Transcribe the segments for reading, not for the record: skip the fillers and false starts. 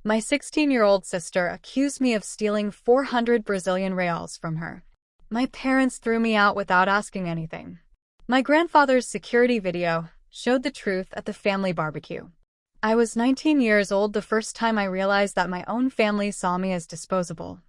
My 16-year-old sister accused me of stealing 400 Brazilian reals from her. My parents threw me out without asking anything. My grandfather's security video showed the truth at the family barbecue. I was 19 years old the first time I realized that my own family saw me as disposable.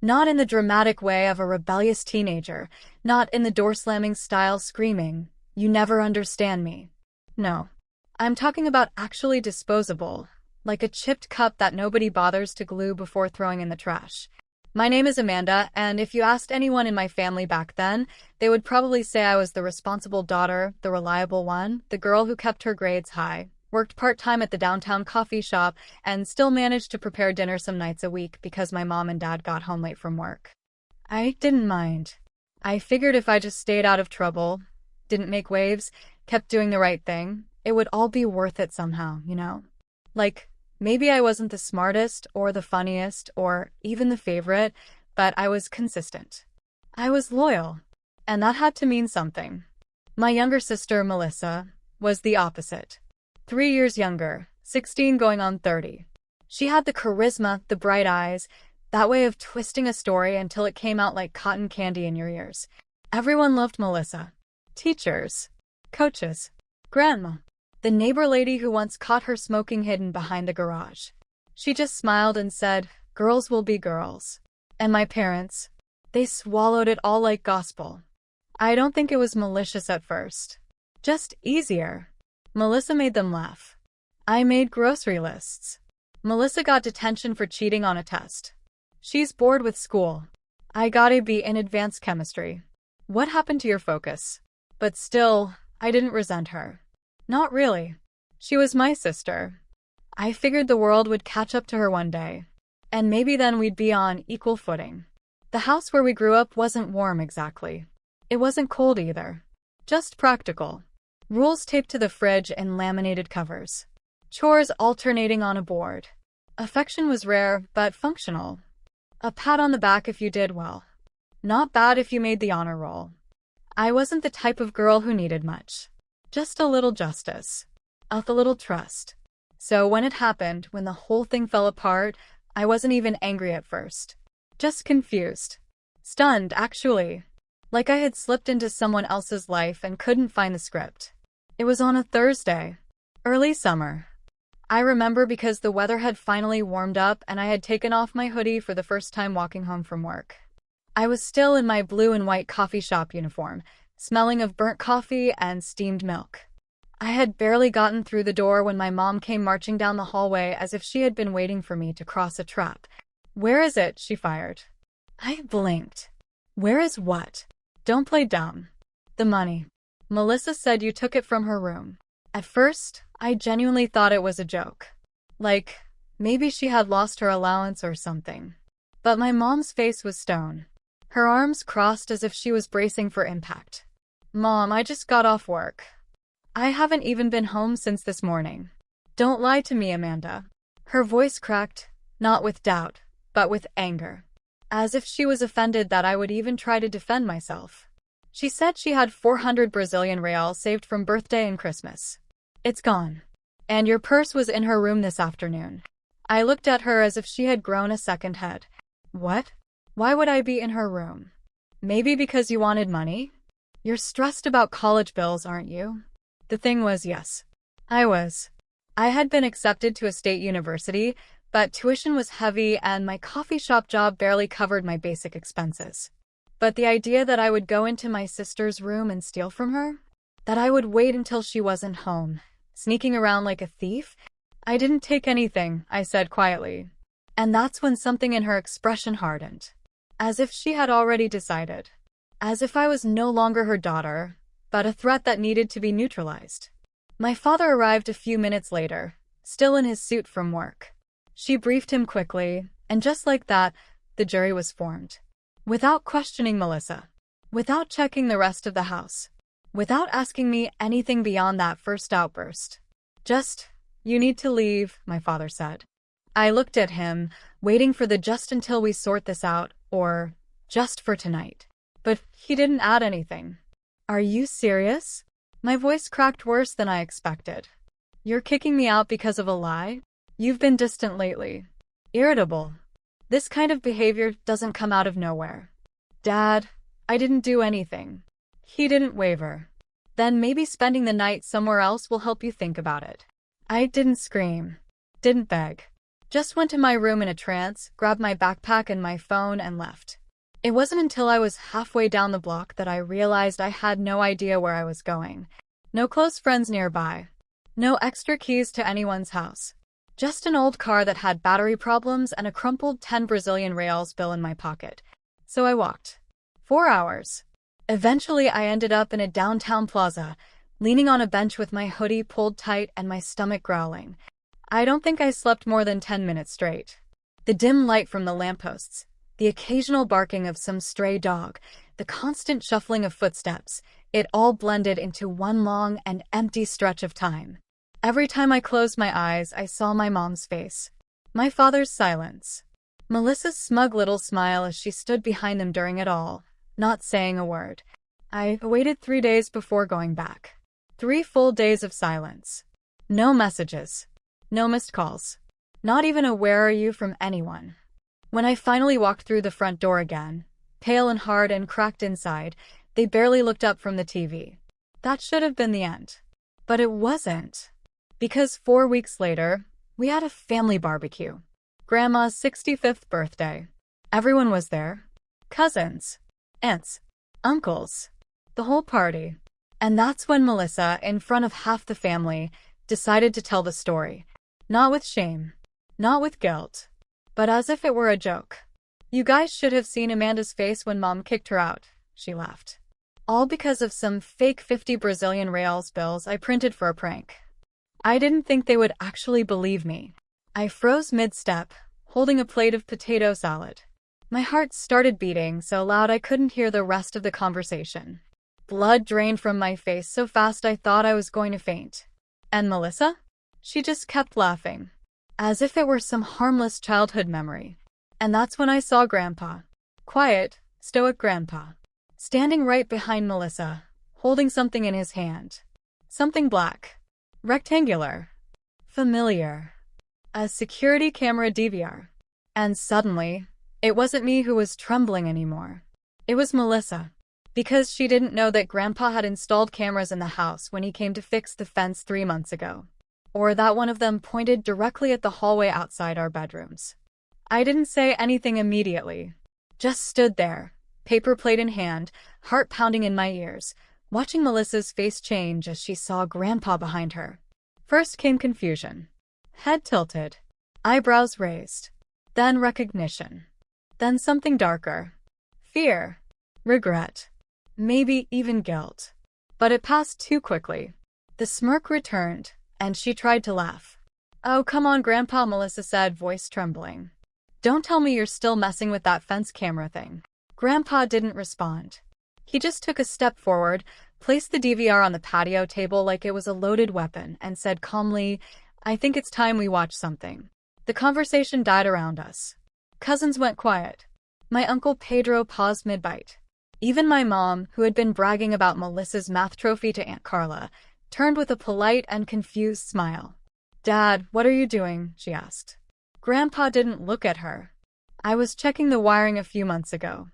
Not in the dramatic way of a rebellious teenager, not in the door-slamming style screaming, "You never understand me." No. I'm talking about actually disposable, like a chipped cup that nobody bothers to glue before throwing in the trash. My name is Amanda, and if you asked anyone in my family back then, they would probably say I was the responsible daughter, the reliable one, the girl who kept her grades high, worked part-time at the downtown coffee shop, and still managed to prepare dinner some nights a week because my mom and dad got home late from work. I didn't mind. I figured if I just stayed out of trouble, didn't make waves, kept doing the right thing, it would all be worth it somehow, you know? Like, maybe I wasn't the smartest or the funniest or even the favorite, but I was consistent. I was loyal, and that had to mean something. My younger sister, Melissa, was the opposite. 3 years younger, 16 going on 30. She had the charisma, the bright eyes, that way of twisting a story until it came out like cotton candy in your ears. Everyone loved Melissa. Teachers, coaches, grandma, the neighbor lady who once caught her smoking hidden behind the garage. She just smiled and said, "Girls will be girls." And my parents, they swallowed it all like gospel. I don't think it was malicious at first. Just easier. Melissa made them laugh. I made grocery lists. Melissa got detention for cheating on a test. She's bored with school. I got a B in advanced chemistry. What happened to your focus? But still, I didn't resent her. Not really. She was my sister. I figured the world would catch up to her one day. And maybe then we'd be on equal footing. The house where we grew up wasn't warm exactly. It wasn't cold either. Just practical. Rules taped to the fridge and laminated covers. Chores alternating on a board. Affection was rare, but functional. A pat on the back if you did well. Not bad if you made the honor roll. I wasn't the type of girl who needed much. Just a little justice. A little trust. So when it happened, when the whole thing fell apart, I wasn't even angry at first. Just confused. Stunned, actually. Like I had slipped into someone else's life and couldn't find the script. It was on a Thursday. Early summer. I remember because the weather had finally warmed up and I had taken off my hoodie for the first time walking home from work. I was still in my blue and white coffee shop uniform, smelling of burnt coffee and steamed milk. I had barely gotten through the door when my mom came marching down the hallway as if she had been waiting for me to cross a trap. "Where is it?" she fired. I blinked. "Where is what?" "Don't play dumb." "The money. Melissa said you took it from her room." At first, I genuinely thought it was a joke. Like, maybe she had lost her allowance or something. But my mom's face was stone. Her arms crossed as if she was bracing for impact. "Mom, I just got off work. I haven't even been home since this morning. Don't lie to me, Amanda." Her voice cracked, not with doubt, but with anger. As if she was offended that I would even try to defend myself. She said she had 400 Brazilian reals saved from birthday and Christmas. "It's gone. And your purse was in her room this afternoon." I looked at her as if she had grown a second head. "What? Why would I be in her room? Maybe because you wanted money? You're stressed about college bills, aren't you?" The thing was, yes. I was. I had been accepted to a state university, but tuition was heavy and my coffee shop job barely covered my basic expenses. But the idea that I would go into my sister's room and steal from her? That I would wait until she wasn't home, sneaking around like a thief? "I didn't take anything," I said quietly. And that's when something in her expression hardened. As if she had already decided. As if I was no longer her daughter, but a threat that needed to be neutralized. My father arrived a few minutes later, still in his suit from work. She briefed him quickly, and just like that, the jury was formed. Without questioning Melissa. Without checking the rest of the house. Without asking me anything beyond that first outburst. Just, "You need to leave," my father said. I looked at him, waiting for the "just until we sort this out," or "just for tonight." But he didn't add anything. "Are you serious?" My voice cracked worse than I expected. "You're kicking me out because of a lie? You've been distant lately." irritable. This kind of behavior doesn't come out of nowhere. Dad, I didn't do anything. He didn't waver. Then maybe spending the night somewhere else will help you think about it. I didn't scream. Didn't beg. Just went to my room in a trance, grabbed my backpack and my phone, and left. It wasn't until I was halfway down the block that I realized I had no idea where I was going. No close friends nearby. No extra keys to anyone's house. Just an old car that had battery problems and a crumpled 10 Brazilian reals bill in my pocket. So I walked. 4 hours. Eventually, I ended up in a downtown plaza, leaning on a bench with my hoodie pulled tight and my stomach growling. I don't think I slept more than 10 minutes straight. The dim light from the lampposts, the occasional barking of some stray dog, the constant shuffling of footsteps, it all blended into one long and empty stretch of time. Every time I closed my eyes, I saw my mom's face. My father's silence. Melissa's smug little smile as she stood behind them during it all, not saying a word. I waited 3 days before going back. 3 full days of silence. No messages. No missed calls. Not even a "where are you" from anyone. When I finally walked through the front door again, pale and hard and cracked inside, they barely looked up from the TV. That should have been the end. But it wasn't. Because 4 weeks later, we had a family barbecue. Grandma's 65th birthday. Everyone was there. Cousins, aunts, uncles, the whole party. And that's when Melissa, in front of half the family, decided to tell the story. Not with shame, not with guilt, but as if it were a joke. "You guys should have seen Amanda's face when Mom kicked her out," she laughed. "All because of some fake 50 Brazilian reals bills I printed for a prank." I didn't think they would actually believe me. I froze mid-step, holding a plate of potato salad. My heart started beating so loud I couldn't hear the rest of the conversation. Blood drained from my face so fast I thought I was going to faint. And Melissa? She just kept laughing, as if it were some harmless childhood memory. And that's when I saw Grandpa. Quiet, stoic Grandpa. Standing right behind Melissa, holding something in his hand. Something black. Rectangular. Familiar. A security camera DVR. And suddenly, it wasn't me who was trembling anymore. It was Melissa. Because she didn't know that Grandpa had installed cameras in the house when he came to fix the fence 3 months ago. Or that one of them pointed directly at the hallway outside our bedrooms. I didn't say anything immediately. Just stood there, paper plate in hand, heart pounding in my ears, watching Melissa's face change as she saw Grandpa behind her. First came confusion. Head tilted. Eyebrows raised. Then recognition. Then something darker. Fear. Regret. Maybe even guilt. But it passed too quickly. The smirk returned, and she tried to laugh. "Oh, come on, Grandpa," Melissa said, voice trembling. "Don't tell me you're still messing with that fence camera thing." Grandpa didn't respond. He just took a step forward, placed the DVR on the patio table like it was a loaded weapon, and said calmly, "I think it's time we watch something." The conversation died around us. Cousins went quiet. My Uncle Pedro paused mid-bite. Even my mom, who had been bragging about Melissa's math trophy to Aunt Carla, turned with a polite and confused smile. "Dad, what are you doing?" she asked. Grandpa didn't look at her. "I was checking the wiring a few months ago.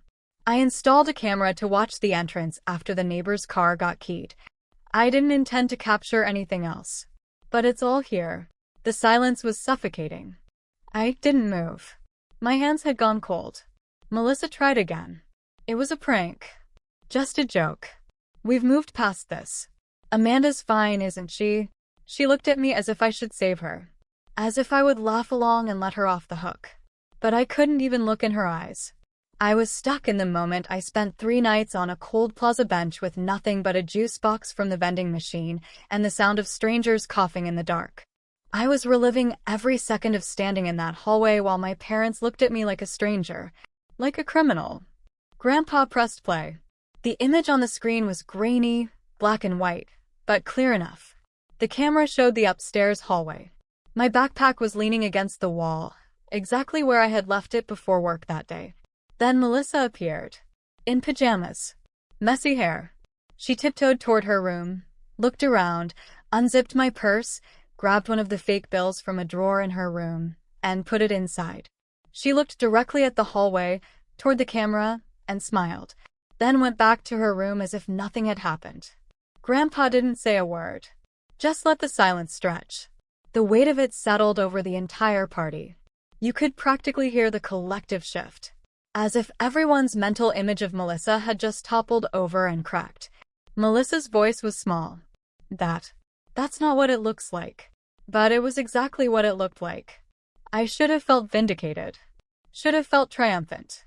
I installed a camera to watch the entrance after the neighbor's car got keyed. I didn't intend to capture anything else. But it's all here." The silence was suffocating. I didn't move. My hands had gone cold. Melissa tried again. "It was a prank. Just a joke. We've moved past this. Amanda's fine, isn't she?" She looked at me as if I should save her. As if I would laugh along and let her off the hook. But I couldn't even look in her eyes. I was stuck in the moment. I spent 3 nights on a cold plaza bench with nothing but a juice box from the vending machine and the sound of strangers coughing in the dark. I was reliving every second of standing in that hallway while my parents looked at me like a stranger, like a criminal. Grandpa pressed play. The image on the screen was grainy, black and white, but clear enough. The camera showed the upstairs hallway. My backpack was leaning against the wall, exactly where I had left it before work that day. Then Melissa appeared. In pajamas. Messy hair. She tiptoed toward her room, looked around, unzipped my purse, grabbed one of the fake bills from a drawer in her room, and put it inside. She looked directly at the hallway, toward the camera, and smiled, then went back to her room as if nothing had happened. Grandpa didn't say a word. Just let the silence stretch. The weight of it settled over the entire party. You could practically hear the collective shift, as if everyone's mental image of Melissa had just toppled over and cracked. Melissa's voice was small. That's not what it looks like. But it was exactly what it looked like. I should have felt vindicated. Should have felt triumphant.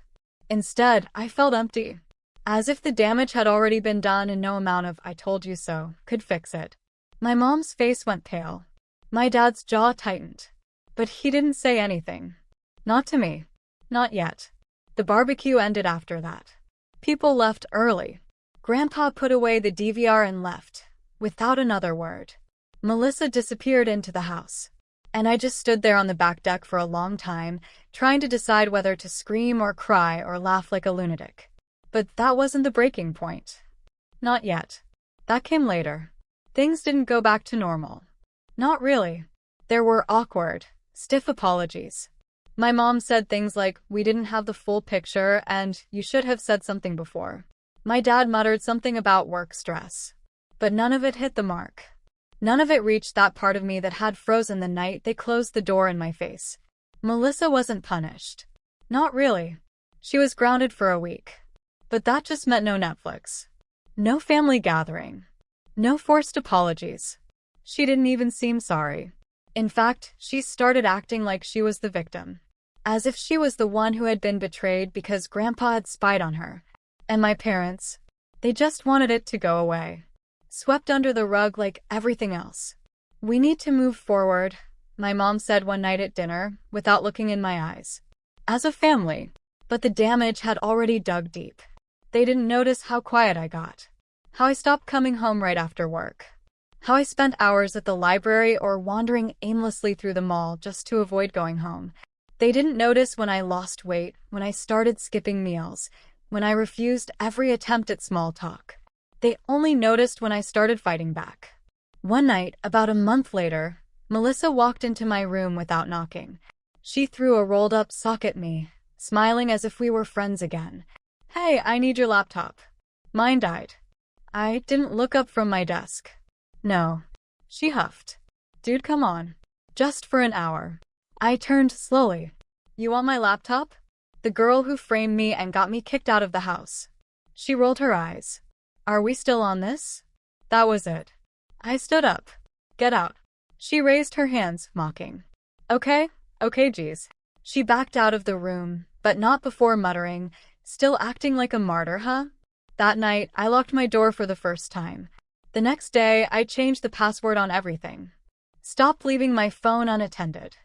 Instead, I felt empty. As if the damage had already been done and no amount of "I told you so" could fix it. My mom's face went pale. My dad's jaw tightened. But he didn't say anything. Not to me. Not yet. The barbecue ended after that. People left early. Grandpa put away the DVR and left, without another word. Melissa disappeared into the house. And I just stood there on the back deck for a long time, trying to decide whether to scream or cry or laugh like a lunatic. But that wasn't the breaking point. Not yet. That came later. Things didn't go back to normal. Not really. There were awkward, stiff apologies. My mom said things like, "We didn't have the full picture," and "You should have said something before." My dad muttered something about work stress. But none of it hit the mark. None of it reached that part of me that had frozen the night they closed the door in my face. Melissa wasn't punished. Not really. She was grounded for a week. But that just meant no Netflix. No family gathering. No forced apologies. She didn't even seem sorry. In fact, she started acting like she was the victim. As if she was the one who had been betrayed because Grandpa had spied on her. And my parents, they just wanted it to go away. Swept under the rug like everything else. "We need to move forward," my mom said one night at dinner, without looking in my eyes. As a family. But the damage had already dug deep. They didn't notice how quiet I got. How I stopped coming home right after work. How I spent hours at the library or wandering aimlessly through the mall just to avoid going home. They didn't notice when I lost weight, when I started skipping meals, when I refused every attempt at small talk. They only noticed when I started fighting back. One night, about a month later, Melissa walked into my room without knocking. She threw a rolled-up sock at me, smiling as if we were friends again. "Hey, I need your laptop. Mine died." I didn't look up from my desk. "No." She huffed. "Dude, come on. Just for an hour." I turned slowly. "You want my laptop?" The girl who framed me and got me kicked out of the house. She rolled her eyes. "Are we still on this?" That was it. I stood up. "Get out." She raised her hands, mocking. Okay, geez." She backed out of the room, but not before muttering, "Still acting like a martyr, huh?" That night, I locked my door for the first time. The next day, I changed the password on everything. Stopped leaving my phone unattended.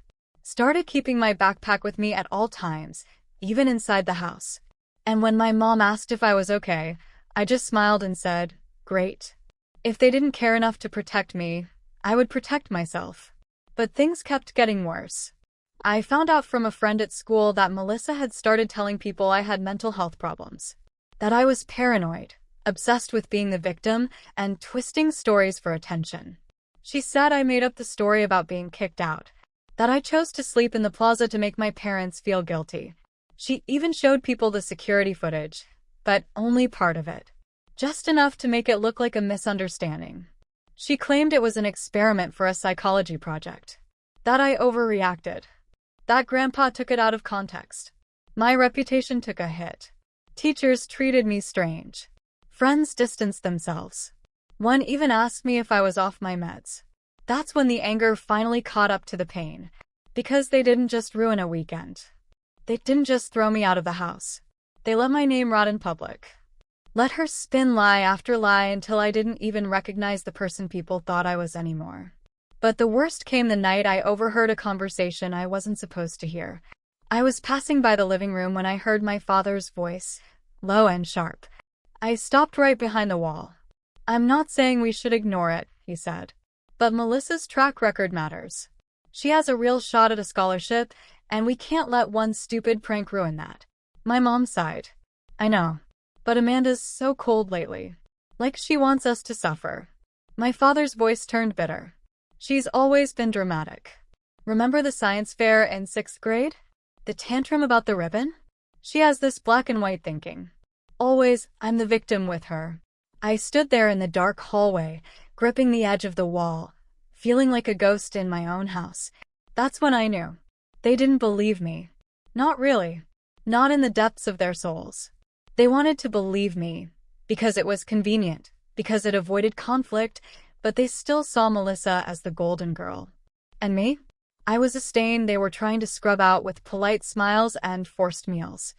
Started keeping my backpack with me at all times, even inside the house. And when my mom asked if I was okay, I just smiled and said, "Great." If they didn't care enough to protect me, I would protect myself. But things kept getting worse. I found out from a friend at school that Melissa had started telling people I had mental health problems. That I was paranoid, obsessed with being the victim, and twisting stories for attention. She said I made up the story about being kicked out. That I chose to sleep in the plaza to make my parents feel guilty. She even showed people the security footage, but only part of it. Just enough to make it look like a misunderstanding. She claimed it was an experiment for a psychology project. That I overreacted. That Grandpa took it out of context. My reputation took a hit. Teachers treated me strange. Friends distanced themselves. One even asked me if I was off my meds. That's when the anger finally caught up to the pain. Because they didn't just ruin a weekend. They didn't just throw me out of the house. They let my name rot in public. Let her spin lie after lie until I didn't even recognize the person people thought I was anymore. But the worst came the night I overheard a conversation I wasn't supposed to hear. I was passing by the living room when I heard my father's voice, low and sharp. I stopped right behind the wall. "I'm not saying we should ignore it," he said. "But Melissa's track record matters. She has a real shot at a scholarship, and we can't let one stupid prank ruin that." My mom sighed. "I know. But Amanda's so cold lately. Like she wants us to suffer." My father's voice turned bitter. "She's always been dramatic. Remember the science fair in 6th grade? The tantrum about the ribbon? She has this black and white thinking. Always, I'm the victim with her. I stood there in the dark hallway, gripping the edge of the wall, feeling like a ghost in my own house. That's when I knew. They didn't believe me. Not really. Not in the depths of their souls. They wanted to believe me, because it was convenient, because it avoided conflict, but they still saw Melissa as the golden girl. And me? I was a stain they were trying to scrub out with polite smiles and forced meals.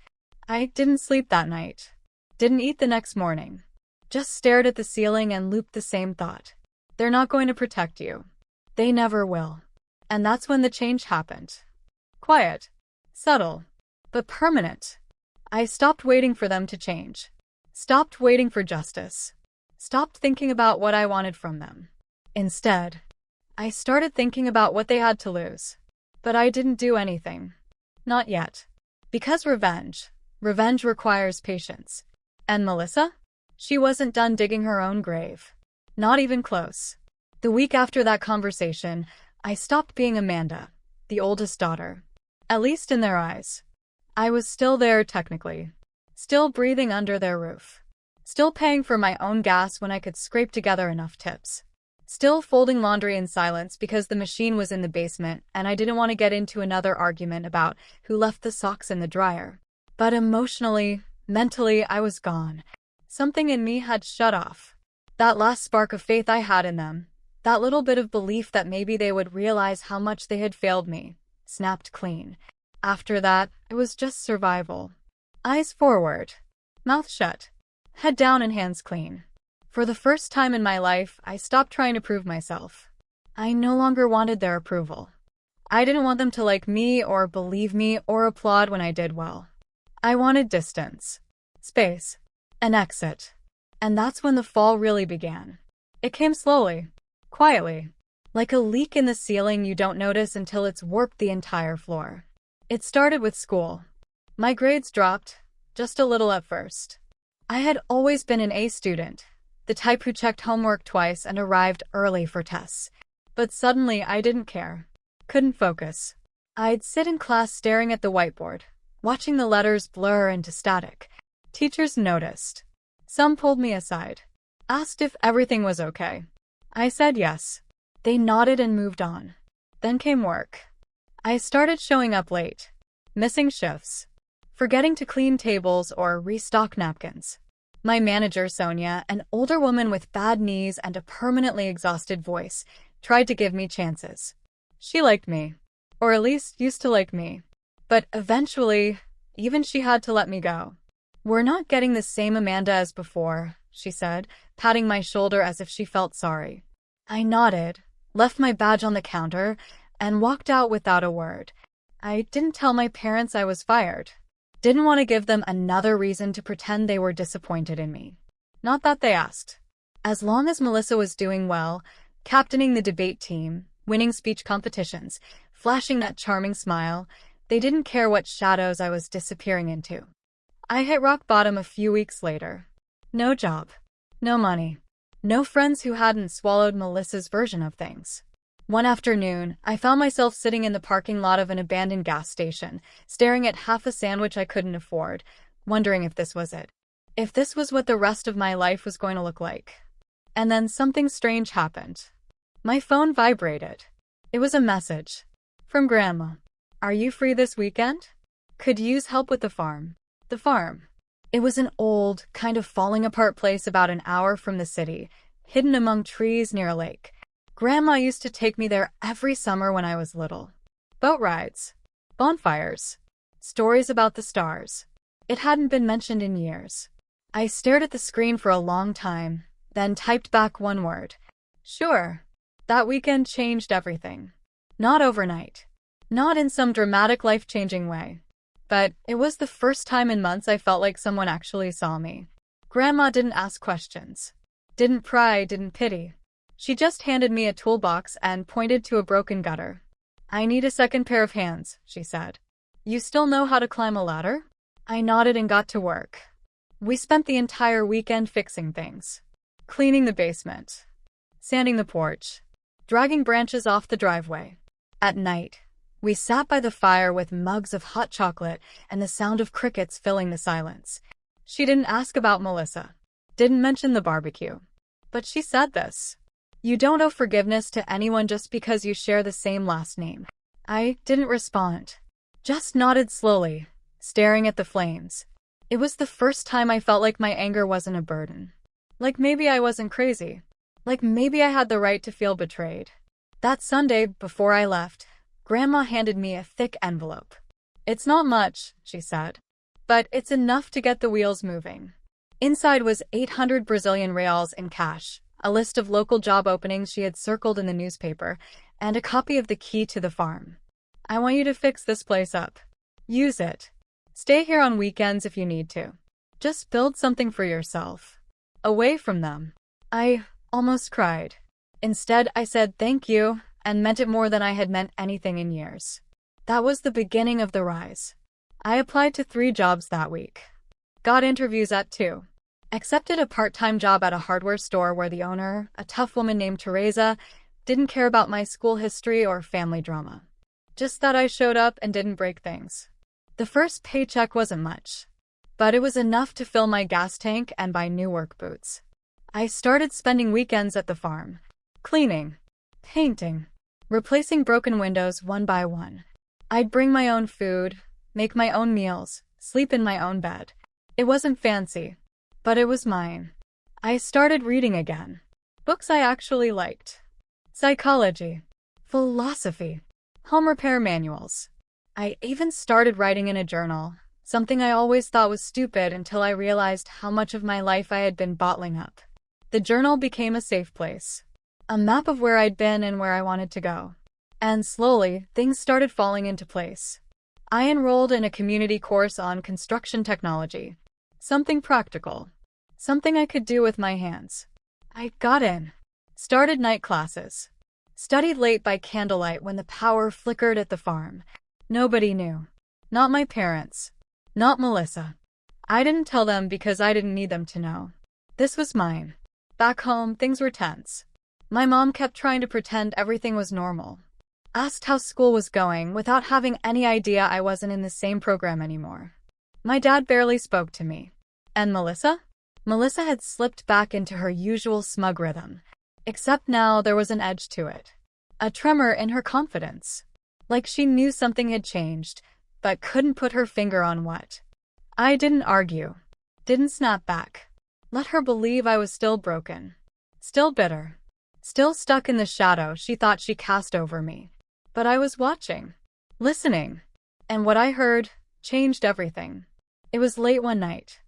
I didn't sleep that night. Didn't eat the next morning. Just stared at the ceiling and looped the same thought. They're not going to protect you. They never will. And that's when the change happened. Quiet. Subtle. But permanent. I stopped waiting for them to change. Stopped waiting for justice. Stopped thinking about what I wanted from them. Instead, I started thinking about what they had to lose. But I didn't do anything. Not yet. Because revenge requires patience. And Melissa? She wasn't done digging her own grave. Not even close. The week after that conversation, I stopped being Amanda, the oldest daughter. At least in their eyes. I was still there technically. Still breathing under their roof. Still paying for my own gas when I could scrape together enough tips. Still folding laundry in silence because the machine was in the basement and I didn't want to get into another argument about who left the socks in the dryer. But emotionally, mentally, I was gone. Something in me had shut off. That last spark of faith I had in them, that little bit of belief that maybe they would realize how much they had failed me, snapped clean. After that, it was just survival. Eyes forward. Mouth shut. Head down and hands clean. For the first time in my life, I stopped trying to prove myself. I no longer wanted their approval. I didn't want them to like me or believe me or applaud when I did well. I wanted distance. Space. An exit. And that's when the fall really began. It came slowly. Quietly. Like a leak in the ceiling you don't notice until it's warped the entire floor. It started with school. My grades dropped, just a little at first. I had always been an A student, the type who checked homework twice and arrived early for tests. But suddenly I didn't care. Couldn't focus. I'd sit in class staring at the whiteboard, watching the letters blur into static. Teachers noticed. Some pulled me aside, asked if everything was okay. I said yes. They nodded and moved on. Then came work. I started showing up late, missing shifts, forgetting to clean tables or restock napkins. My manager, Sonia, an older woman with bad knees and a permanently exhausted voice, tried to give me chances. She liked me, or at least used to like me. But eventually, even she had to let me go. "We're not getting the same Amanda as before," she said, patting my shoulder as if she felt sorry. I nodded, left my badge on the counter, and walked out without a word. I didn't tell my parents I was fired. Didn't want to give them another reason to pretend they were disappointed in me. Not that they asked. As long as Melissa was doing well, captaining the debate team, winning speech competitions, flashing that charming smile, they didn't care what shadows I was disappearing into. I hit rock bottom a few weeks later. No job. No money. No friends who hadn't swallowed Melissa's version of things. One afternoon, I found myself sitting in the parking lot of an abandoned gas station, staring at half a sandwich I couldn't afford, wondering if this was it. If this was what the rest of my life was going to look like. And then something strange happened. My phone vibrated. It was a message. From Grandma. "Are you free this weekend? Could use help with the farm." The farm. It was an old, kind of falling apart place about an hour from the city, hidden among trees near a lake. Grandma used to take me there every summer when I was little. Boat rides. Bonfires. Stories about the stars. It hadn't been mentioned in years. I stared at the screen for a long time, then typed back one word. Sure. That weekend changed everything. Not overnight. Not in some dramatic life-changing way. But it was the first time in months I felt like someone actually saw me. Grandma didn't ask questions. Didn't pry, didn't pity. She just handed me a toolbox and pointed to a broken gutter. "I need a second pair of hands," she said. "You still know how to climb a ladder?" I nodded and got to work. We spent the entire weekend fixing things. Cleaning the basement. Sanding the porch. Dragging branches off the driveway. At night, we sat by the fire with mugs of hot chocolate and the sound of crickets filling the silence. She didn't ask about Melissa. Didn't mention the barbecue. But she said this. You don't owe forgiveness to anyone just because you share the same last name. I didn't respond. Just nodded slowly, staring at the flames. It was the first time I felt like my anger wasn't a burden. Like maybe I wasn't crazy. Like maybe I had the right to feel betrayed. That Sunday, before I left, Grandma handed me a thick envelope. It's not much, she said, but it's enough to get the wheels moving. Inside was 800 Brazilian reals in cash, a list of local job openings she had circled in the newspaper, and a copy of the key to the farm. I want you to fix this place up. Use it. Stay here on weekends if you need to. Just build something for yourself. Away from them. I almost cried. Instead, I said thank you, and meant it more than I had meant anything in years. That was the beginning of the rise. I applied to 3 jobs that week. Got interviews at 2. Accepted a part-time job at a hardware store where the owner, a tough woman named Teresa, didn't care about my school history or family drama. Just that I showed up and didn't break things. The first paycheck wasn't much, but it was enough to fill my gas tank and buy new work boots. I started spending weekends at the farm, cleaning, painting, replacing broken windows one by one. I'd bring my own food, make my own meals, sleep in my own bed. It wasn't fancy, but it was mine. I started reading again. Books I actually liked. Psychology, philosophy, home repair manuals. I even started writing in a journal, something I always thought was stupid until I realized how much of my life I had been bottling up. The journal became a safe place, a map of where I'd been and where I wanted to go. And slowly, things started falling into place. I enrolled in a community course on construction technology. Something practical. Something I could do with my hands. I got in. Started night classes. Studied late by candlelight when the power flickered at the farm. Nobody knew. Not my parents. Not Melissa. I didn't tell them because I didn't need them to know. This was mine. Back home, things were tense. My mom kept trying to pretend everything was normal. Asked how school was going without having any idea I wasn't in the same program anymore. My dad barely spoke to me. And Melissa? Melissa had slipped back into her usual smug rhythm. Except now there was an edge to it. A tremor in her confidence. Like she knew something had changed, but couldn't put her finger on what. I didn't argue. Didn't snap back. Let her believe I was still broken. Still bitter. Still stuck in the shadow she thought she cast over me. But I was watching. Listening. And what I heard changed everything. It was late one night.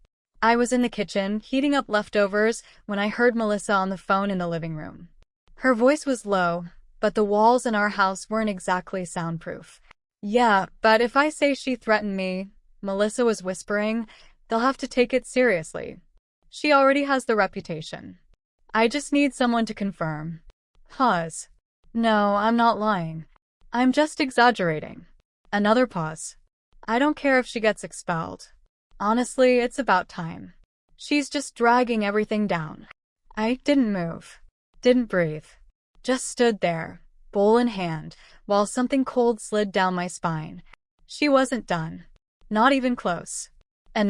I was in the kitchen, heating up leftovers, when I heard Melissa on the phone in the living room. Her voice was low, but the walls in our house weren't exactly soundproof. Yeah, but if I say she threatened me, Melissa was whispering, they'll have to take it seriously. She already has the reputation. I just need someone to confirm. Pause. No, I'm not lying. I'm just exaggerating. Another pause. I don't care if she gets expelled. Honestly, it's about time. She's just dragging everything down. I didn't move. Didn't breathe. Just stood there, bowl in hand, while something cold slid down my spine. She wasn't done. Not even close. And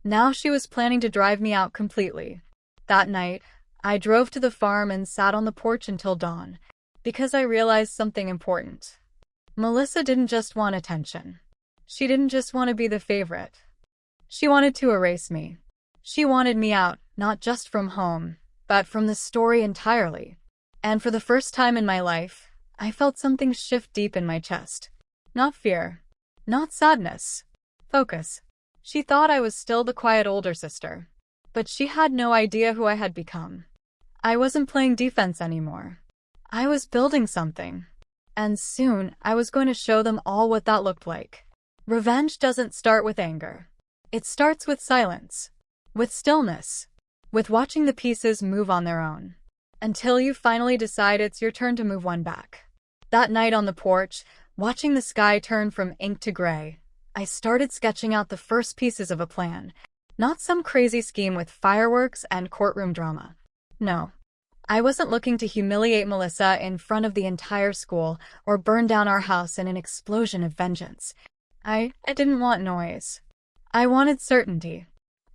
now she was planning to drive me out completely. That night, I drove to the farm and sat on the porch until dawn, because I realized something important. Melissa didn't just want attention. She didn't just want to be the favorite. She wanted to erase me. She wanted me out, not just from home, but from the story entirely. And for the first time in my life, I felt something shift deep in my chest. Not fear. Not sadness. Focus. She thought I was still the quiet older sister. But she had no idea who I had become. I wasn't playing defense anymore. I was building something. And soon, I was going to show them all what that looked like. Revenge doesn't start with anger. It starts with silence. With stillness. With watching the pieces move on their own. Until you finally decide it's your turn to move one back. That night on the porch, watching the sky turn from ink to gray, I started sketching out the first pieces of a plan. Not some crazy scheme with fireworks and courtroom drama. No. I wasn't looking to humiliate Melissa in front of the entire school or burn down our house in an explosion of vengeance. I didn't want noise. I wanted certainty.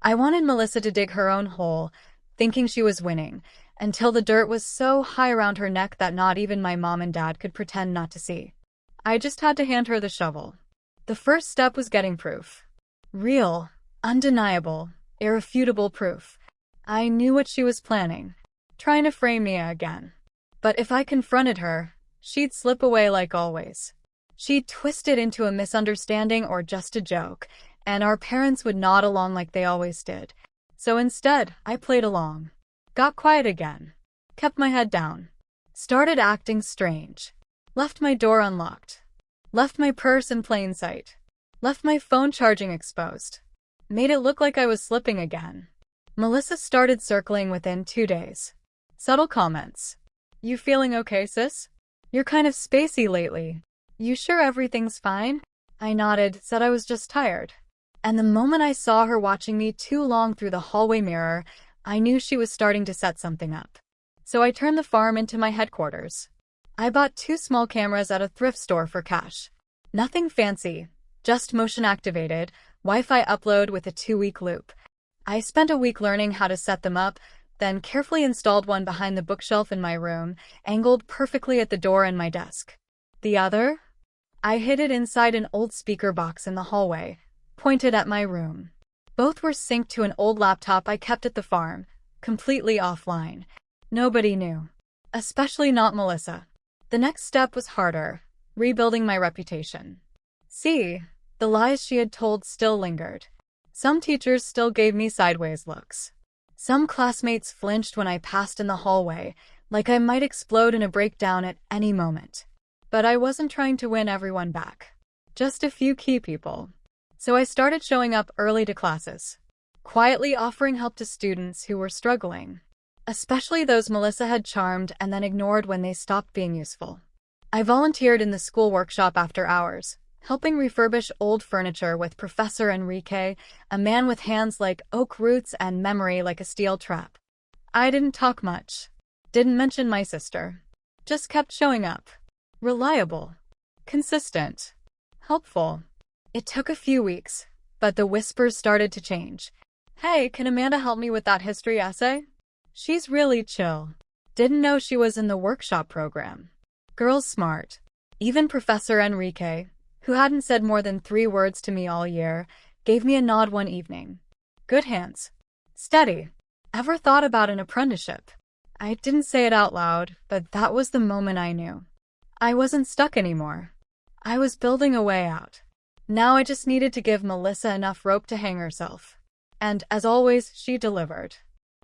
I wanted Melissa to dig her own hole, thinking she was winning, until the dirt was so high around her neck that not even my mom and dad could pretend not to see. I just had to hand her the shovel. The first step was getting proof. Real, undeniable, irrefutable proof. I knew what she was planning, trying to frame me again. But if I confronted her, she'd slip away like always. She'd twist it into a misunderstanding or just a joke, and our parents would nod along like they always did. So instead, I played along. Got quiet again. Kept my head down. Started acting strange. Left my door unlocked. Left my purse in plain sight. Left my phone charging exposed. Made it look like I was slipping again. Melissa started circling within 2 days. Subtle comments. You feeling okay, sis? You're kind of spacey lately. You sure everything's fine? I nodded, said I was just tired. And the moment I saw her watching me too long through the hallway mirror, I knew she was starting to set something up. So I turned the farm into my headquarters. I bought 2 small cameras at a thrift store for cash. Nothing fancy, just motion-activated, Wi-Fi upload with a 2-week loop. I spent a week learning how to set them up, then carefully installed one behind the bookshelf in my room, angled perfectly at the door and my desk. The other? I hid it inside an old speaker box in the hallway, pointed at my room. Both were synced to an old laptop I kept at the farm, completely offline. Nobody knew. Especially not Melissa. The next step was harder, rebuilding my reputation. See, the lies she had told still lingered. Some teachers still gave me sideways looks. Some classmates flinched when I passed in the hallway, like I might explode in a breakdown at any moment. But I wasn't trying to win everyone back. Just a few key people. So I started showing up early to classes, quietly offering help to students who were struggling, especially those Melissa had charmed and then ignored when they stopped being useful. I volunteered in the school workshop after hours, helping refurbish old furniture with Professor Enrique, a man with hands like oak roots and memory like a steel trap. I didn't talk much. Didn't mention my sister. Just kept showing up. Reliable. Consistent. Helpful. It took a few weeks, but the whispers started to change. Hey, can Amanda help me with that history essay? She's really chill. Didn't know she was in the workshop program. Girl's smart. Even Professor Enrique, who hadn't said more than 3 words to me all year, gave me a nod one evening. Good hands. Steady. Ever thought about an apprenticeship? I didn't say it out loud, but that was the moment I knew. I wasn't stuck anymore. I was building a way out. Now I just needed to give Melissa enough rope to hang herself. And, as always, she delivered.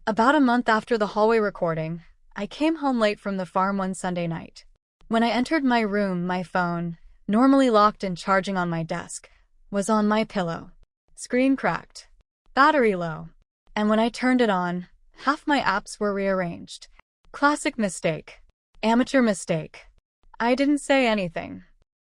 About a month after the hallway recording, I came home late from the farm one Sunday night. When I entered my room, my phone, normally locked and charging on my desk, was on my pillow. Screen cracked. Battery low. And when I turned it on, half my apps were rearranged. Classic mistake. Amateur mistake. I didn't say anything.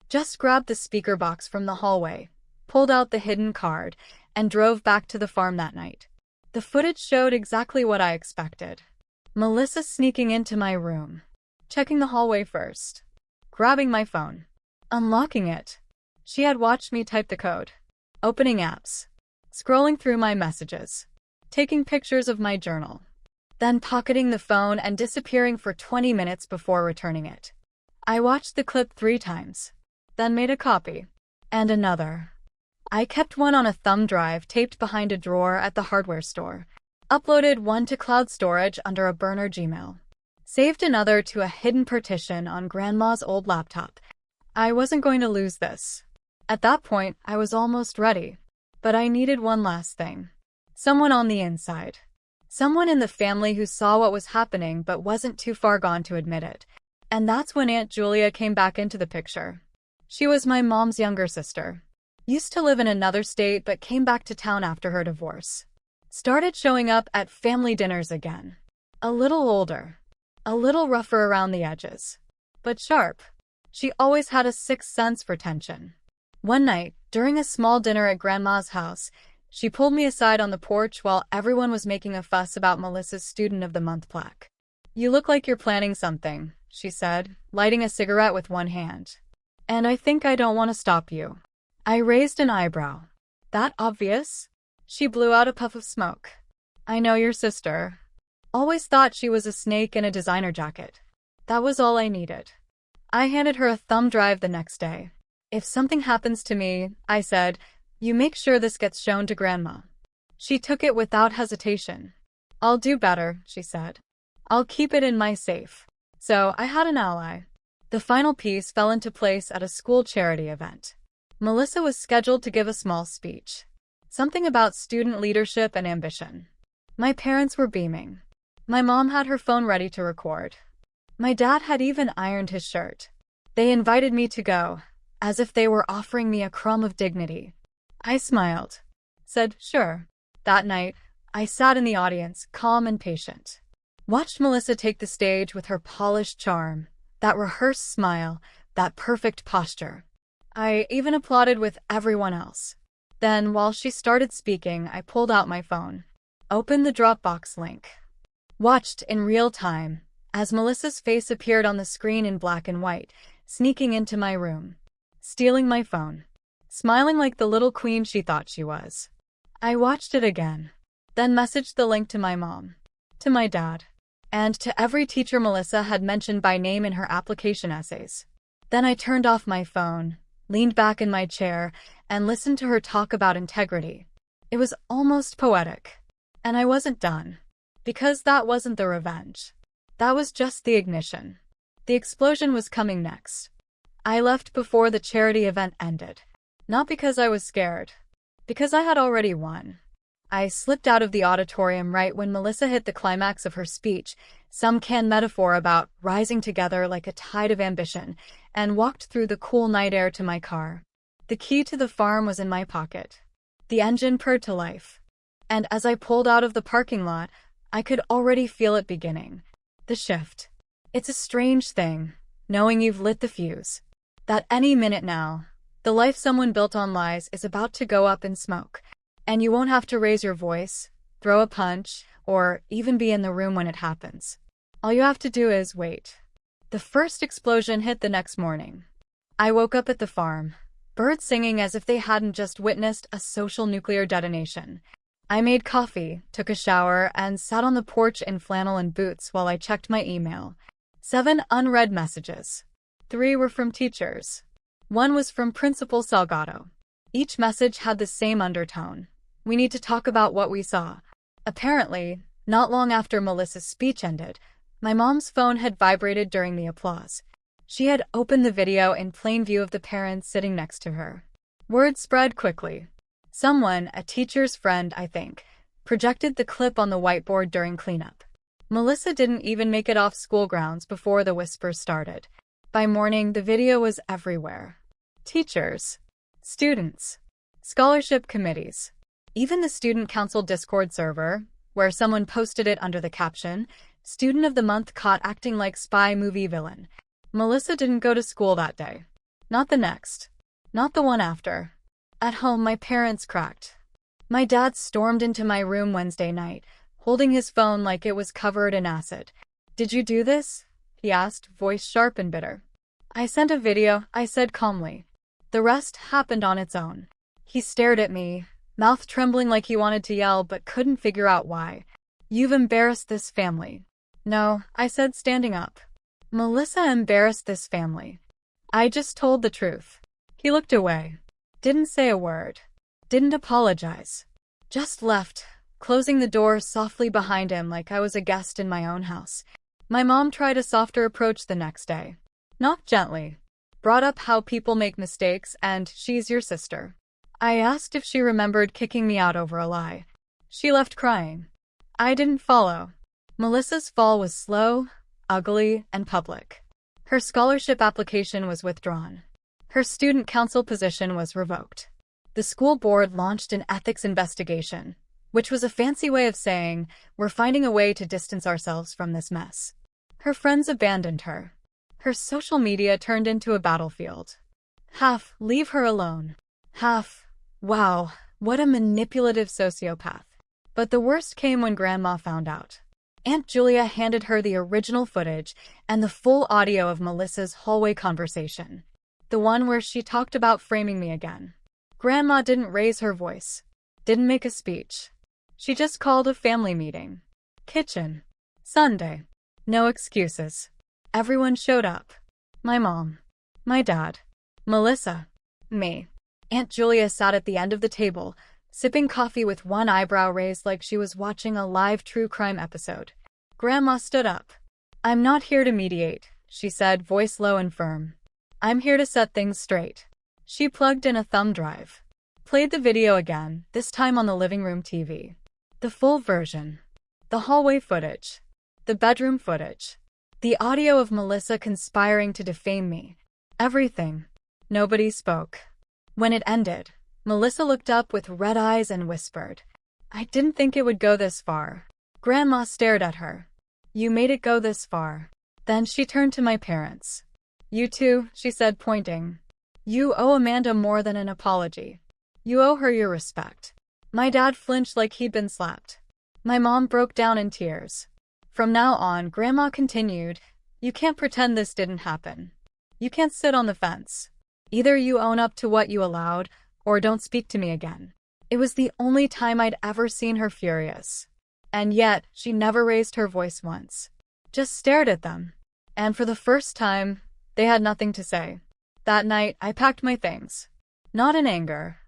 Just grabbed the speaker box from the hallway, pulled out the hidden card, and drove back to the farm that night. The footage showed exactly what I expected. Melissa sneaking into my room, checking the hallway first, grabbing my phone, unlocking it. She had watched me type the code, opening apps, scrolling through my messages, taking pictures of my journal, then pocketing the phone and disappearing for 20 minutes before returning it. I watched the clip 3 times. Then made a copy. And another. I kept one on a thumb drive taped behind a drawer at the hardware store. Uploaded one to cloud storage under a burner Gmail. Saved another to a hidden partition on Grandma's old laptop. I wasn't going to lose this. At that point, I was almost ready. But I needed one last thing. Someone on the inside. Someone in the family who saw what was happening but wasn't too far gone to admit it. And that's when Aunt Julia came back into the picture. She was my mom's younger sister. Used to live in another state but came back to town after her divorce. Started showing up at family dinners again. A little older. A little rougher around the edges. But sharp. She always had a 6th sense for tension. One night, during a small dinner at Grandma's house, she pulled me aside on the porch while everyone was making a fuss about Melissa's Student of the Month plaque. You look like you're planning something, she said, lighting a cigarette with one hand. And I think I don't want to stop you. I raised an eyebrow. That obvious? She blew out a puff of smoke. I know your sister. Always thought she was a snake in a designer jacket. That was all I needed. I handed her a thumb drive the next day. If something happens to me, I said, you make sure this gets shown to Grandma. She took it without hesitation. I'll do better, she said. I'll keep it in my safe. So I had an ally. The final piece fell into place at a school charity event. Melissa was scheduled to give a small speech. Something about student leadership and ambition. My parents were beaming. My mom had her phone ready to record. My dad had even ironed his shirt. They invited me to go, as if they were offering me a crumb of dignity. I smiled. Said, sure. That night, I sat in the audience, calm and patient. Watched Melissa take the stage with her polished charm, that rehearsed smile, that perfect posture. I even applauded with everyone else. Then, while she started speaking, I pulled out my phone. Opened the Dropbox link. Watched in real time, as Melissa's face appeared on the screen in black and white, sneaking into my room. Stealing my phone. Smiling like the little queen she thought she was. I watched it again. Then messaged the link to my mom. To my dad. And to every teacher Melissa had mentioned by name in her application essays. Then I turned off my phone, leaned back in my chair, and listened to her talk about integrity. It was almost poetic. And I wasn't done. Because that wasn't the revenge. That was just the ignition. The explosion was coming next. I left before the charity event ended. Not because I was scared. Because I had already won. I slipped out of the auditorium right when Melissa hit the climax of her speech, some canned metaphor about rising together like a tide of ambition, and walked through the cool night air to my car. The key to the farm was in my pocket. The engine purred to life. And as I pulled out of the parking lot, I could already feel it beginning. The shift. It's a strange thing, knowing you've lit the fuse. That any minute now, the life someone built on lies is about to go up in smoke. And you won't have to raise your voice, throw a punch, or even be in the room when it happens. All you have to do is wait. The first explosion hit the next morning. I woke up at the farm, birds singing as if they hadn't just witnessed a social nuclear detonation. I made coffee, took a shower, and sat on the porch in flannel and boots while I checked my email. 7 unread messages. 3 were from teachers. 1 was from Principal Salgado. Each message had the same undertone. We need to talk about what we saw. Apparently, not long after Melissa's speech ended, my mom's phone had vibrated during the applause. She had opened the video in plain view of the parents sitting next to her. Word spread quickly. Someone, a teacher's friend, I think, projected the clip on the whiteboard during cleanup. Melissa didn't even make it off school grounds before the whispers started. By morning, the video was everywhere. Teachers, students, scholarship committees. Even the student council Discord server, where someone posted it under the caption, Student of the Month caught acting like spy movie villain. Melissa didn't go to school that day. Not the next. Not the one after. At home, my parents cracked. My dad stormed into my room Wednesday night, holding his phone like it was covered in acid. Did you do this? He asked, voice sharp and bitter. I sent a video, I said calmly. The rest happened on its own. He stared at me, mouth trembling like he wanted to yell but couldn't figure out why. You've embarrassed this family. No, I said, standing up. Melissa embarrassed this family. I just told the truth. He looked away. Didn't say a word. Didn't apologize. Just left, closing the door softly behind him like I was a guest in my own house. My mom tried a softer approach the next day. Knocked gently. Brought up how people make mistakes and she's your sister. I asked if she remembered kicking me out over a lie. She left crying. I didn't follow. Melissa's fall was slow, ugly, and public. Her scholarship application was withdrawn. Her student council position was revoked. The school board launched an ethics investigation, which was a fancy way of saying, we're finding a way to distance ourselves from this mess. Her friends abandoned her. Her social media turned into a battlefield. Half, leave her alone. Half, wow, what a manipulative sociopath. But the worst came when Grandma found out. Aunt Julia handed her the original footage and the full audio of Melissa's hallway conversation. The one where she talked about framing me again. Grandma didn't raise her voice. Didn't make a speech. She just called a family meeting. Kitchen. Sunday. No excuses. Everyone showed up. My mom. My dad. Melissa. Me. Aunt Julia sat at the end of the table, sipping coffee with one eyebrow raised like she was watching a live true crime episode. Grandma stood up. "I'm not here to mediate," she said, voice low and firm. "I'm here to set things straight." She plugged in a thumb drive. Played the video again, this time on the living room TV. The full version. The hallway footage. The bedroom footage. The audio of Melissa conspiring to defame me. Everything. Nobody spoke. When it ended, Melissa looked up with red eyes and whispered, "I didn't think it would go this far." Grandma stared at her. "You made it go this far." Then she turned to my parents. "You too," she said, pointing. "You owe Amanda more than an apology. You owe her your respect." My dad flinched like he'd been slapped. My mom broke down in tears. From now on, Grandma continued, "You can't pretend this didn't happen. You can't sit on the fence. Either you own up to what you allowed, or don't speak to me again." It was the only time I'd ever seen her furious. And yet, she never raised her voice once. Just stared at them. And for the first time, they had nothing to say. That night, I packed my things. Not in anger.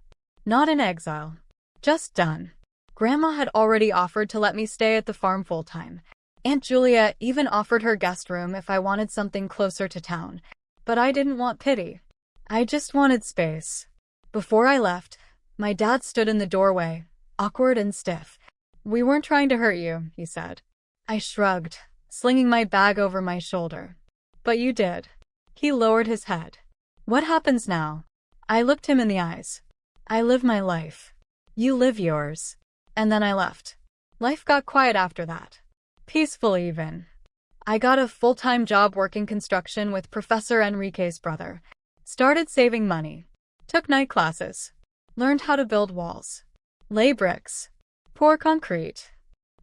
Not in exile. Just done. Grandma had already offered to let me stay at the farm full-time. Aunt Julia even offered her guest room if I wanted something closer to town. But I didn't want pity. I just wanted space. Before I left, my dad stood in the doorway, awkward and stiff. "We weren't trying to hurt you," he said. I shrugged, slinging my bag over my shoulder. "But you did." He lowered his head. "What happens now?" I looked him in the eyes. "I live my life. You live yours." And then I left. Life got quiet after that. Peaceful even. I got a full-time job working construction with Professor Enrique's brother. Started saving money. Took night classes. Learned how to build walls. Lay bricks. Pour concrete.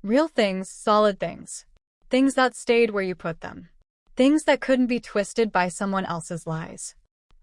Real things, solid things. Things that stayed where you put them. Things that couldn't be twisted by someone else's lies.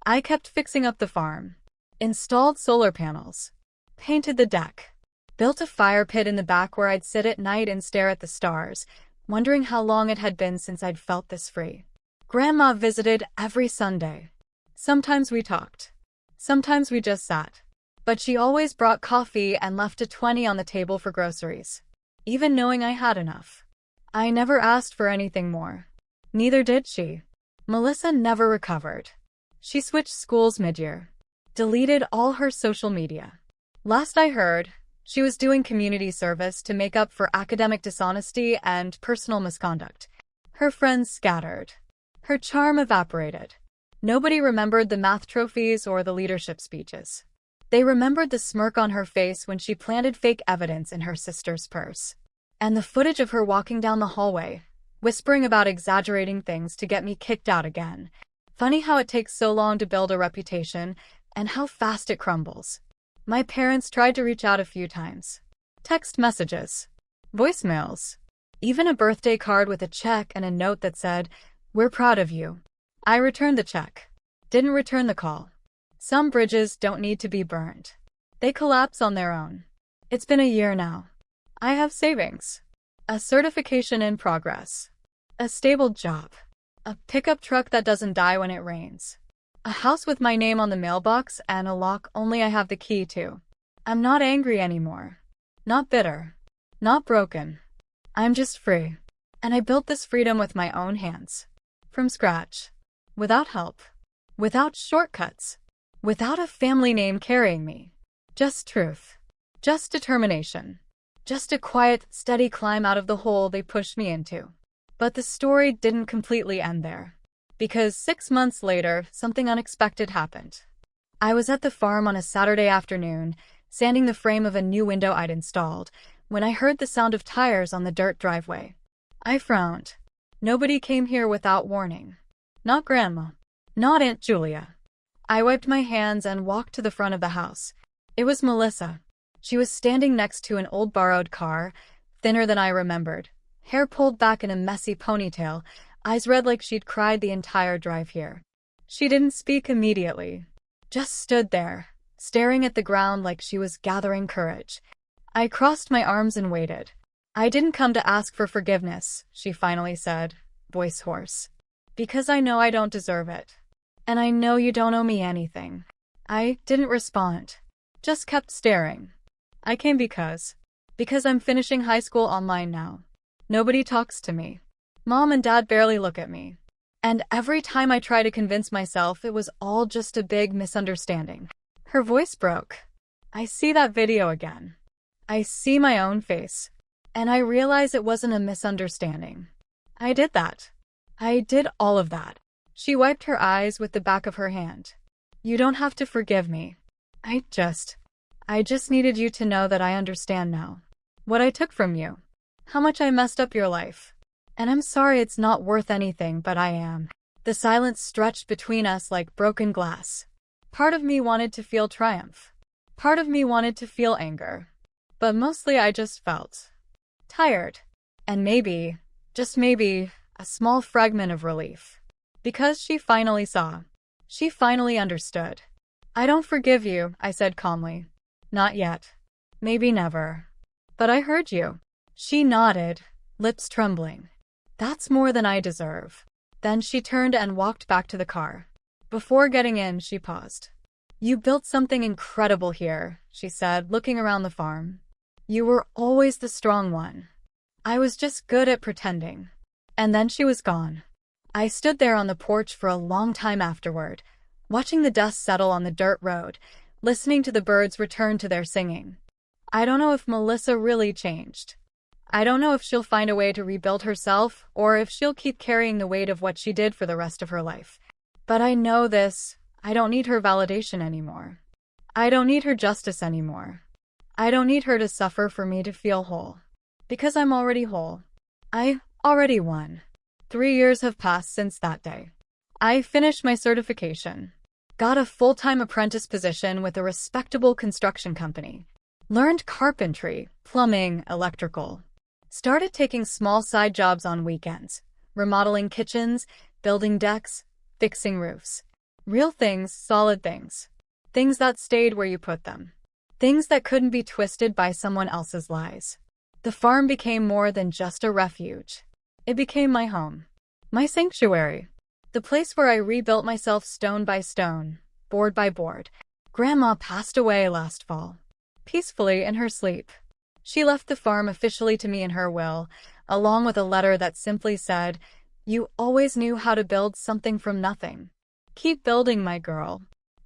I kept fixing up the farm. Installed solar panels. Painted the deck. Built a fire pit in the back where I'd sit at night and stare at the stars, wondering how long it had been since I'd felt this free. Grandma visited every Sunday. Sometimes we talked. Sometimes we just sat. But she always brought coffee and left a 20 on the table for groceries. Even knowing I had enough. I never asked for anything more. Neither did she. Melissa never recovered. She switched schools mid-year. Deleted all her social media. Last I heard, she was doing community service to make up for academic dishonesty and personal misconduct. Her friends scattered. Her charm evaporated. Nobody remembered the math trophies or the leadership speeches. They remembered the smirk on her face when she planted fake evidence in her sister's purse. And the footage of her walking down the hallway, whispering about exaggerating things to get me kicked out again. Funny how it takes so long to build a reputation, and how fast it crumbles. My parents tried to reach out a few times. Text messages. Voicemails. Even a birthday card with a check and a note that said, "We're proud of you." I returned the check. Didn't return the call. Some bridges don't need to be burned. They collapse on their own. It's been a year now. I have savings. A certification in progress. A stable job. A pickup truck that doesn't die when it rains. A house with my name on the mailbox and a lock only I have the key to. I'm not angry anymore. Not bitter. Not broken. I'm just free. And I built this freedom with my own hands. From scratch. Without help. Without shortcuts. Without a family name carrying me. Just truth. Just determination. Just a quiet, steady climb out of the hole they pushed me into. But the story didn't completely end there. Because 6 months later, something unexpected happened. I was at the farm on a Saturday afternoon, sanding the frame of a new window I'd installed, when I heard the sound of tires on the dirt driveway. I frowned. Nobody came here without warning. Not Grandma. Not Aunt Julia. I wiped my hands and walked to the front of the house. It was Melissa. She was standing next to an old borrowed car, thinner than I remembered, hair pulled back in a messy ponytail, eyes red like she'd cried the entire drive here. She didn't speak immediately, just stood there, staring at the ground like she was gathering courage. I crossed my arms and waited. "I didn't come to ask for forgiveness," she finally said, voice hoarse. "Because I know I don't deserve it. And I know you don't owe me anything." I didn't respond, just kept staring. "I came because I'm finishing high school online now. Nobody talks to me. Mom and Dad barely look at me. And every time I try to convince myself it was all just a big misunderstanding." Her voice broke. "I see that video again. I see my own face. And I realize it wasn't a misunderstanding. I did that. I did all of that." She wiped her eyes with the back of her hand. "You don't have to forgive me. I just needed you to know that I understand now. What I took from you. How much I messed up your life. And I'm sorry it's not worth anything, but I am." The silence stretched between us like broken glass. Part of me wanted to feel triumph. Part of me wanted to feel anger. But mostly I just felt tired. And maybe, just maybe, a small fragment of relief. Because she finally saw. She finally understood. "I don't forgive you," I said calmly. "Not yet. Maybe never. But I heard you." She nodded, lips trembling. "That's more than I deserve." Then she turned and walked back to the car. Before getting in, she paused. "You built something incredible here," she said, looking around the farm. "You were always the strong one. I was just good at pretending." And then she was gone. I stood there on the porch for a long time afterward, watching the dust settle on the dirt road, listening to the birds return to their singing. I don't know if Melissa really changed. I don't know if she'll find a way to rebuild herself or if she'll keep carrying the weight of what she did for the rest of her life. But I know this: I don't need her validation anymore. I don't need her justice anymore. I don't need her to suffer for me to feel whole. Because I'm already whole. I already won. 3 years have passed since that day. I finished my certification. Got a full-time apprentice position with a respectable construction company. Learned carpentry, plumbing, electrical. Started taking small side jobs on weekends. Remodeling kitchens, building decks, fixing roofs. Real things, solid things. Things that stayed where you put them. Things that couldn't be twisted by someone else's lies. The farm became more than just a refuge. It became my home. My sanctuary. The place where I rebuilt myself stone by stone, board by board. Grandma passed away last fall. Peacefully in her sleep. She left the farm officially to me in her will, along with a letter that simply said, "You always knew how to build something from nothing. Keep building, my girl."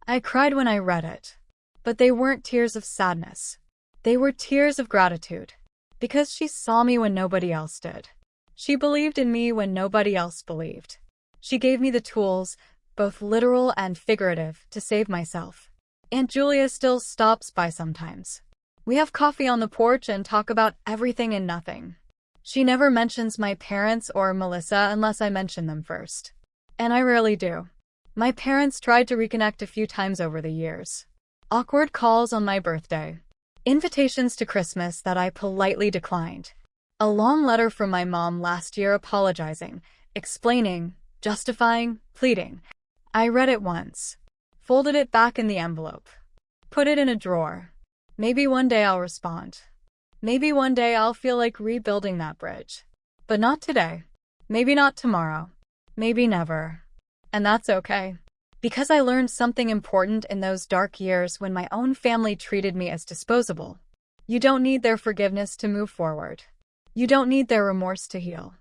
I cried when I read it. But they weren't tears of sadness. They were tears of gratitude. Because she saw me when nobody else did. She believed in me when nobody else believed. She gave me the tools, both literal and figurative, to save myself. Aunt Julia still stops by sometimes. We have coffee on the porch and talk about everything and nothing. She never mentions my parents or Melissa unless I mention them first. And I rarely do. My parents tried to reconnect a few times over the years. Awkward calls on my birthday. Invitations to Christmas that I politely declined. A long letter from my mom last year apologizing, explaining, justifying, pleading. I read it once. Folded it back in the envelope. Put it in a drawer. Maybe one day I'll respond. Maybe one day I'll feel like rebuilding that bridge. But not today. Maybe not tomorrow. Maybe never. And that's okay. Because I learned something important in those dark years when my own family treated me as disposable. You don't need their forgiveness to move forward. You don't need their remorse to heal.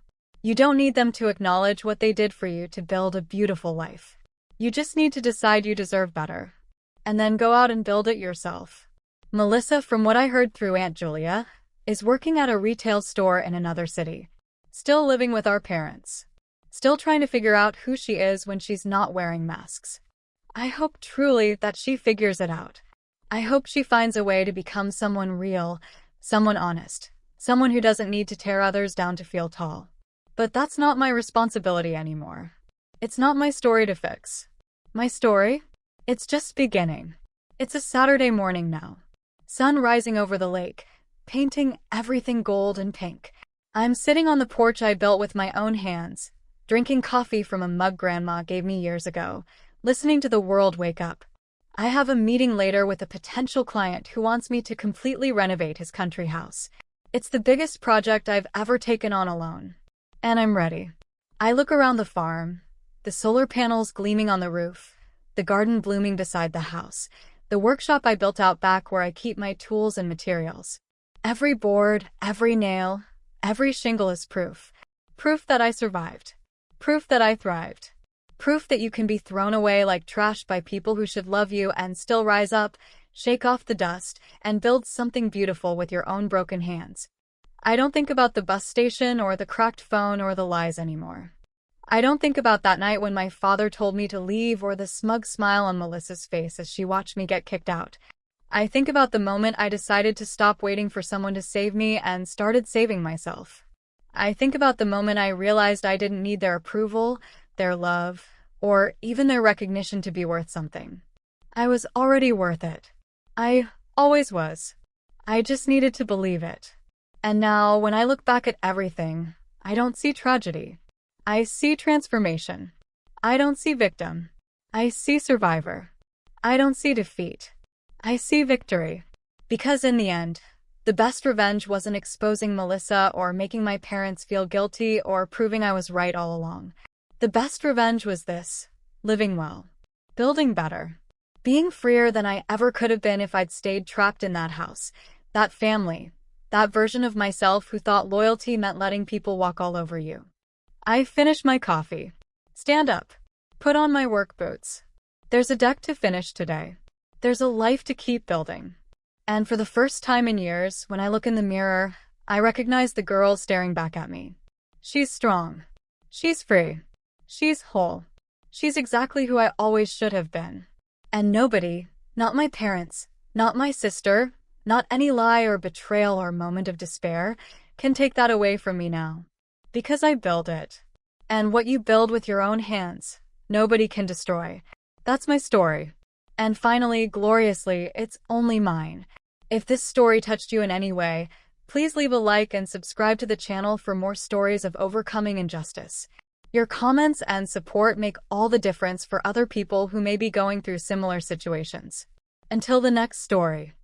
You don't need them to acknowledge what they did for you to build a beautiful life. You just need to decide you deserve better. And then go out and build it yourself. Melissa, from what I heard through Aunt Julia, is working at a retail store in another city. Still living with our parents. Still trying to figure out who she is when she's not wearing masks. I hope truly that she figures it out. I hope she finds a way to become someone real, someone honest, someone who doesn't need to tear others down to feel tall. But that's not my responsibility anymore. It's not my story to fix. My story? It's just beginning. It's a Saturday morning now. Sun rising over the lake, painting everything gold and pink. I'm sitting on the porch I built with my own hands, drinking coffee from a mug Grandma gave me years ago, listening to the world wake up. I have a meeting later with a potential client who wants me to completely renovate his country house. It's the biggest project I've ever taken on alone. And I'm ready. I look around the farm, the solar panels gleaming on the roof, the garden blooming beside the house, the workshop I built out back where I keep my tools and materials. Every board, every nail, every shingle is proof. Proof that I survived. Proof that I thrived. Proof that you can be thrown away like trash by people who should love you and still rise up, shake off the dust, and build something beautiful with your own broken hands. I don't think about the bus station or the cracked phone or the lies anymore. I don't think about that night when my father told me to leave or the smug smile on Melissa's face as she watched me get kicked out. I think about the moment I decided to stop waiting for someone to save me and started saving myself. I think about the moment I realized I didn't need their approval, their love, or even their recognition to be worth something. I was already worth it. I always was. I just needed to believe it. And now, when I look back at everything, I don't see tragedy. I see transformation. I don't see victim. I see survivor. I don't see defeat. I see victory. Because in the end, the best revenge wasn't exposing Melissa or making my parents feel guilty or proving I was right all along. The best revenge was this: living well, building better, being freer than I ever could have been if I'd stayed trapped in that house, that family, that version of myself who thought loyalty meant letting people walk all over you. I finish my coffee, stand up, put on my work boots. There's a deck to finish today. There's a life to keep building. And for the first time in years, when I look in the mirror, I recognize the girl staring back at me. She's strong. She's free. She's whole. She's exactly who I always should have been. And nobody, not my parents, not my sister, not any lie or betrayal or moment of despair, can take that away from me now. Because I build it. And what you build with your own hands, nobody can destroy. That's my story. And finally, gloriously, it's only mine. If this story touched you in any way, please leave a like and subscribe to the channel for more stories of overcoming injustice. Your comments and support make all the difference for other people who may be going through similar situations. Until the next story.